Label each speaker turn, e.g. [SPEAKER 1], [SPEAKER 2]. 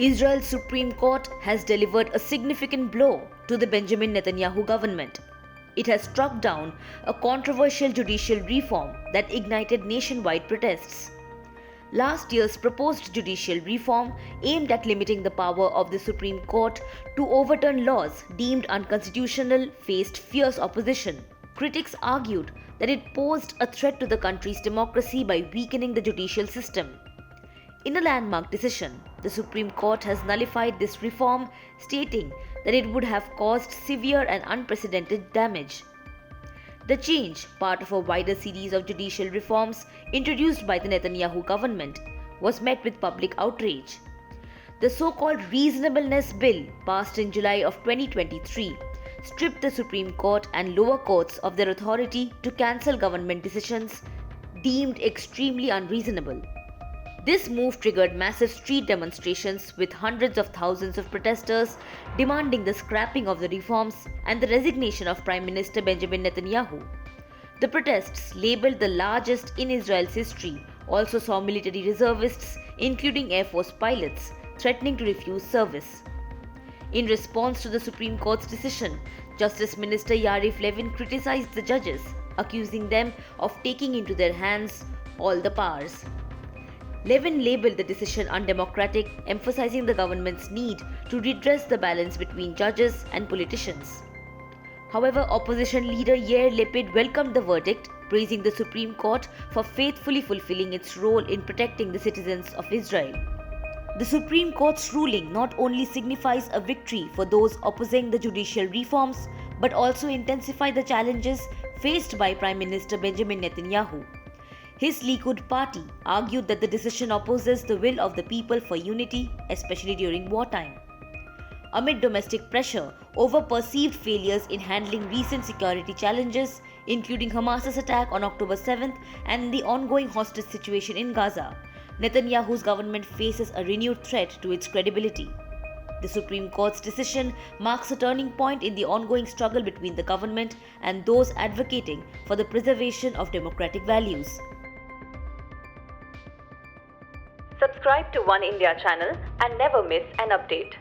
[SPEAKER 1] Israel's Supreme Court has delivered a significant blow to the Benjamin Netanyahu government. It has struck down a controversial judicial reform that ignited nationwide protests. Last year's proposed judicial reform aimed at limiting the power of the Supreme Court to overturn laws deemed unconstitutional faced fierce opposition. Critics argued that it posed a threat to the country's democracy by weakening the judicial system. In a landmark decision, the Supreme Court has nullified this reform, stating that it would have caused severe and unprecedented damage. The change, part of a wider series of judicial reforms introduced by the Netanyahu government, was met with public outrage. The so-called Reasonableness Bill, passed in July of 2023, stripped the Supreme Court and lower courts of their authority to cancel government decisions deemed extremely unreasonable. This move triggered massive street demonstrations with hundreds of thousands of protesters demanding the scrapping of the reforms and the resignation of Prime Minister Benjamin Netanyahu. The protests, labelled the largest in Israel's history, also saw military reservists, including Air Force pilots, threatening to refuse service. In response to the Supreme Court's decision, Justice Minister Yariv Levin criticized the judges, accusing them of taking into their hands all the powers. Levin labelled the decision undemocratic, emphasizing the government's need to redress the balance between judges and politicians. However, opposition leader Yair Lapid welcomed the verdict, praising the Supreme Court for faithfully fulfilling its role in protecting the citizens of Israel. The Supreme Court's ruling not only signifies a victory for those opposing the judicial reforms, but also intensifies the challenges faced by Prime Minister Benjamin Netanyahu. His Likud party argued that the decision opposes the will of the people for unity, especially during wartime. Amid domestic pressure over perceived failures in handling recent security challenges, including Hamas's attack on October 7th and the ongoing hostage situation in Gaza, Netanyahu's government faces a renewed threat to its credibility. The Supreme Court's decision marks a turning point in the ongoing struggle between the government and those advocating for the preservation of democratic values.
[SPEAKER 2] Subscribe to Oneindia channel and never miss an update.